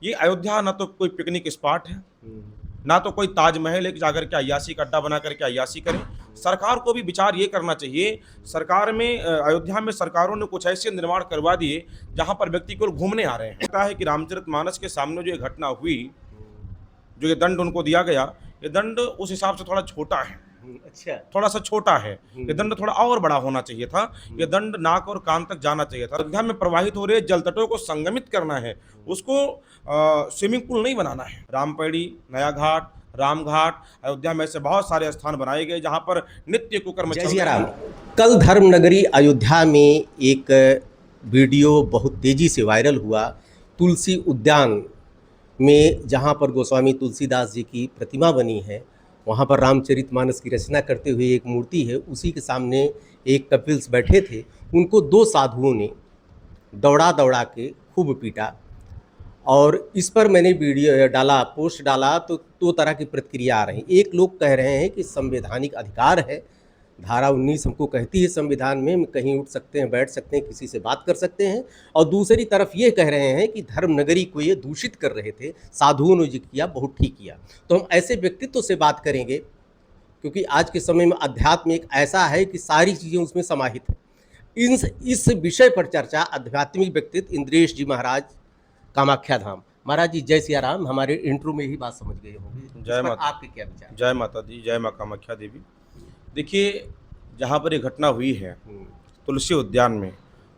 ये अयोध्या ना तो कोई पिकनिक स्पॉट है, ना तो कोई ताजमहल है कि जाकर के अय्यासी का अड्डा बना करके अय्यासी करें। सरकार को भी विचार ये करना चाहिए। सरकार में अयोध्या में सरकारों ने कुछ ऐसे निर्माण करवा दिए जहां पर व्यक्ति केवल घूमने आ रहे हैं। लगता है कि रामचरितमानस के सामने जो ये घटना हुई, जो ये दंड उनको दिया गया, ये दंड उस हिसाब से थोड़ा छोटा है, अच्छा। थोड़ा सा छोटा है। ये दंड थोड़ा और बड़ा होना चाहिए था। ये दंड नाक और कान तक जाना चाहिए था। अयोध्या में प्रवाहित हो रहे जल तटों को संगमित करना है, उसको स्विमिंग पूल नहीं बनाना है। रामपेड़ी, नया घाट, राम घाट, अयोध्या में ऐसे बहुत सारे स्थान बनाए गए जहां पर नित्य कुकर्म जय चल सिया रहे राम। हैं। कल धर्मनगरी अयोध्या में एक वीडियो बहुत तेजी से वायरल हुआ। तुलसी उद्यान में जहां पर गोस्वामी तुलसीदास जी की प्रतिमा बनी है, वहां पर रामचरितमानस की रचना करते हुए एक मूर्ति है, उसी के सामने एक कपिल्स बैठे थे। उनको दो साधुओं ने दौड़ा दौड़ा के खूब पीटा और इस पर मैंने वीडियो डाला, पोस्ट डाला तो दो तरह की प्रतिक्रिया आ रही। एक लोग कह रहे हैं कि संवैधानिक अधिकार है, धारा 19 हमको कहती है संविधान में हम कहीं उठ सकते हैं, बैठ सकते हैं, किसी से बात कर सकते हैं। और दूसरी तरफ ये कह रहे हैं कि धर्मनगरी को ये दूषित कर रहे थे, साधुओं ने जो किया बहुत ठीक किया। तो हम ऐसे व्यक्तित्व से बात करेंगे क्योंकि आज के समय में अध्यात्म एक ऐसा है कि सारी चीज़ें उसमें समाहित हैं। इस विषय पर चर्चा आध्यात्मिक व्यक्तित्व इंद्रेश जी महाराज, कामाख्या धाम। महाराज जी जय सिया राम। हमारे इंट्रो में ही बात समझ गए होंगे, जय माता, आपके क्या विचार? जय माता दी, जय माँ कामाख्या देवी। देखिए, जहाँ पर ये घटना हुई है तुलसी उद्यान में,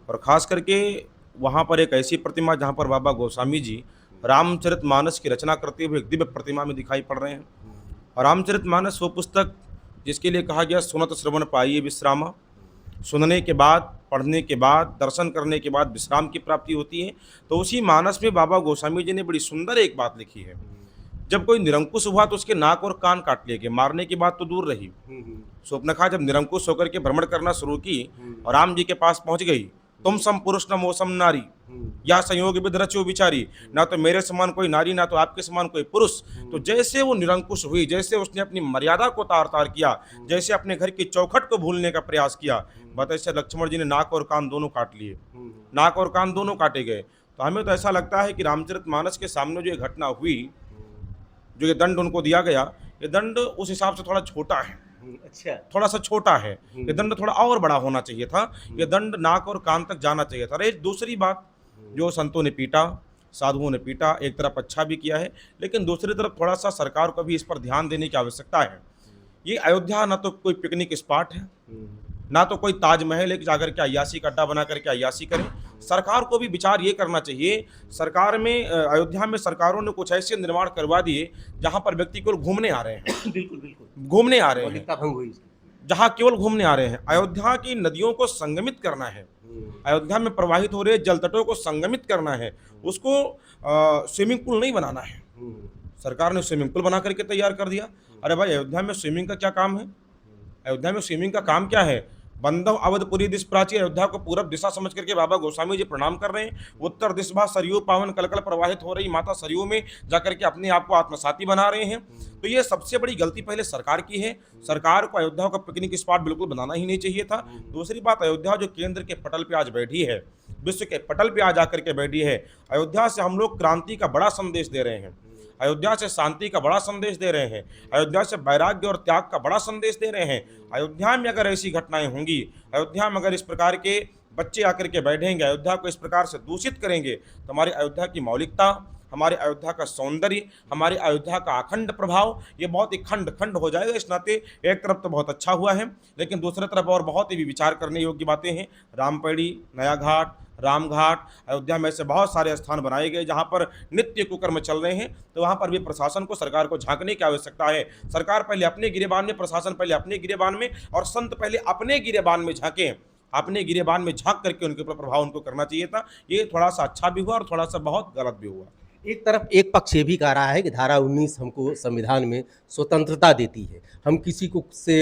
और ख़ास करके वहाँ पर एक ऐसी प्रतिमा जहाँ पर बाबा गोस्वामी जी रामचरितमानस की रचना करते हुए एक दिव्य प्रतिमा में दिखाई पड़ रहे हैं। और रामचरितमानस वो पुस्तक जिसके लिए कहा गया सुनत श्रवण पाइए विश्रामा, सुनने के बाद, पढ़ने के बाद, दर्शन करने के बाद विश्राम की प्राप्ति होती है। तो उसी मानस में बाबा गोस्वामी जी ने बड़ी सुंदर एक बात लिखी है। जब कोई निरंकुश हुआ तो उसके नाक और कान काट लिए गए, मारने की बात तो दूर रही। शूर्पणखा जब निरंकुश होकर के भ्रमण करना शुरू की और राम जी के पास पहुंच गई, तुम सम पुरुष न मोसम नारी, या संयोग विध रचो विचारी, ना तो मेरे समान कोई नारी, ना तो आपके समान कोई पुरुष। तो जैसे वो निरंकुश हुई, जैसे उसने अपनी मर्यादा को तार तार किया, जैसे अपने घर की चौखट को भूलने का प्रयास किया, बताइए लक्ष्मण जी ने नाक और कान दोनों काट लिए, नाक और कान दोनों काटे गए। तो हमें तो ऐसा लगता है कि रामचरितमानस के सामने जो ये घटना हुई, जो ये दंड उनको दिया गया, ये दंड उस हिसाब से थोड़ा छोटा है। अच्छा। थोड़ा सा छोटा है। ये दंड थोड़ा और बड़ा होना चाहिए था। ये दंड नाक और कान तक जाना चाहिए था। अरे दूसरी बात, जो संतों ने पीटा, साधुओं ने पीटा, एक तरफ अच्छा भी किया है, लेकिन दूसरी तरफ थोड़ा सा सरकार को भी इस पर ध्यान देने की आवश्यकता है। ये अयोध्या ना तो कोई पिकनिक स्पॉट है, ना तो कोई ताजमहल है कि जाकर के अय्यासी का अड्डा बना करके अय्यासी करें। सरकार को भी विचार ये करना चाहिए। सरकार में अयोध्या में सरकारों ने कुछ ऐसे निर्माण करवा दिए जहां पर व्यक्ति केवल घूमने आ रहे हैं, बिल्कुल बिल्कुल घूमने आ रहे हैं, मौलिकता भंग हुई। जहां केवल घूमने आ रहे हैं। अयोध्या की नदियों को संगमित करना है, अयोध्या में प्रवाहित हो रहे जल तटों को संगमित करना है, उसको स्विमिंग पूल नहीं बनाना है। सरकार ने स्विमिंग पूल बना करके तैयार कर दिया। अरे भाई, अयोध्या में स्विमिंग का क्या काम है? अयोध्या में स्विमिंग का काम क्या है? बंधव अवधपुरी दिश प्राची, अयोध्या को पूरब दिशा समझ करके बाबा गोस्वामी जी प्रणाम कर रहे हैं। उत्तर दिशा सरयू पावन कलकल प्रवाहित हो रही माता सरयू में जाकर के अपने आप को आत्मसाती बना रहे हैं। तो ये सबसे बड़ी गलती पहले सरकार की है। सरकार को अयोध्या का पिकनिक स्पॉट बिल्कुल बनाना ही नहीं चाहिए था। दूसरी बात, अयोध्या जो केंद्र के पटल पे आज बैठी है, विश्व के पटल पे आज आकर के बैठी है, अयोध्या से हम लोग क्रांति का बड़ा संदेश दे रहे हैं, अयोध्या से शांति का बड़ा संदेश दे रहे हैं, अयोध्या से वैराग्य और त्याग का बड़ा संदेश दे रहे हैं। अयोध्या में अगर ऐसी घटनाएं होंगी, अयोध्या में अगर इस प्रकार के बच्चे आकर के बैठेंगे, अयोध्या को इस प्रकार से दूषित करेंगे, तो हमारी अयोध्या की मौलिकता, हमारे अयोध्या का सौंदर्य, हमारे अयोध्या का अखंड प्रभाव, ये बहुत ही खंड खंड हो जाएगा। इस नाते एक तरफ तो बहुत अच्छा हुआ है, लेकिन दूसरी तरफ और बहुत ही विचार करने योग्य बातें हैं। रामपेड़ी, नया घाट, राम घाट, अयोध्या में ऐसे बहुत सारे स्थान बनाए गए जहां पर नित्य कुकर्म चल रहे हैं। तो वहां पर भी प्रशासन को, सरकार को झांकने की आवश्यकता है। सरकार पहले अपने गिरेबान में, प्रशासन पहले अपने गिरेबान में, और संत पहले अपने गिरेबान में झांकें। अपने गिरेबान में झांक करके उनके ऊपर प्रभाव उनको करना चाहिए था। ये थोड़ा सा अच्छा भी हुआ और थोड़ा सा बहुत गलत भी हुआ। एक तरफ एक पक्ष ये भी कह रहा है कि धारा 19 हमको संविधान में स्वतंत्रता देती है, हम किसी को से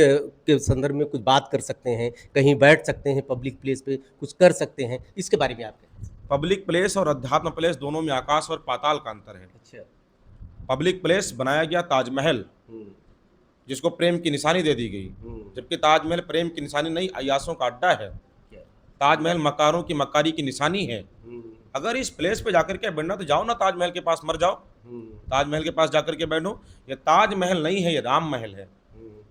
के संदर्भ में कुछ बात कर सकते हैं, कहीं बैठ सकते हैं, पब्लिक प्लेस पे कुछ कर सकते हैं। इसके बारे में आप क्या? पब्लिक प्लेस और अध्यात्म प्लेस दोनों में आकाश और पाताल का अंतर है। अच्छा। पब्लिक प्लेस बनाया गया ताजमहल, जिसको प्रेम की निशानी दे दी गई, जबकि ताजमहल प्रेम की निशानी नहीं, अय्यासों का अड्डा है। ताजमहल मक्कारों की मक्कारी की निशानी है। अगर इस प्लेस पे जाकर के बैठना तो जाओ ना ताजमहल के पास, मर जाओ, ताजमहल के पास जाकर के बैठो। ये ताजमहल नहीं है, ये राम महल है।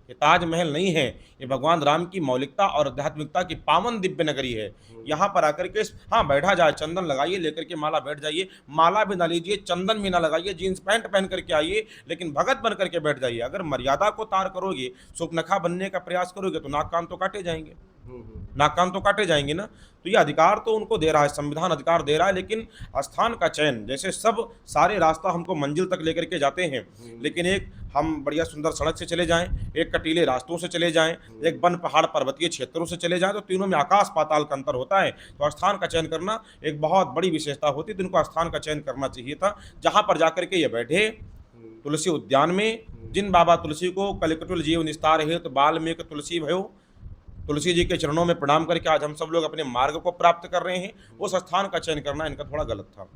ये ताजमहल नहीं है, ये भगवान राम की मौलिकता और आध्यात्मिकता की पावन दिव्य नगरी है। यहाँ पर आकर के हाँ बैठा जाए, चंदन लगाइए, लेकर के माला बैठ जाइए, माला भी ना लीजिए, चंदन भी ना लगाइए, जीन्स पैंट पहन करके आइए, लेकिन भगत बन करके बैठ जाइए। अगर मर्यादा को तार करोगे, सुपनखा बनने का प्रयास करोगे तो नाक कान तो काटे जाएंगे, नाक कान तो काटे जाएंगे ना। तो ये अधिकार तो उनको दे रहा है, संविधान अधिकार दे रहा है, लेकिन स्थान का चयन, जैसे सब सारे रास्ता हमको मंजिल तक लेकर के जाते हैं, लेकिन एक हम बढ़िया सुंदर सड़क से चले जाएं, एक कटीले रास्तों से चले जाएं, एक वन पहाड़ पर्वतीय क्षेत्रों से चले जाएं, तो तीनों में आकाश पाताल का अंतर होता है। तो स्थान का चयन करना एक बहुत बड़ी विशेषता होती है, तो इनको स्थान का चयन करना चाहिए था जहाँ पर जाकर के ये बैठे। तुलसी उद्यान में जिन बाबा तुलसी को कलिकटुल जीव निस्तार है तो बाल्मीकि तुलसी भयो, तुलसी जी के चरणों में प्रणाम करके आज हम सब लोग अपने मार्ग को प्राप्त कर रहे हैं, उस स्थान का चयन करना इनका थोड़ा गलत था।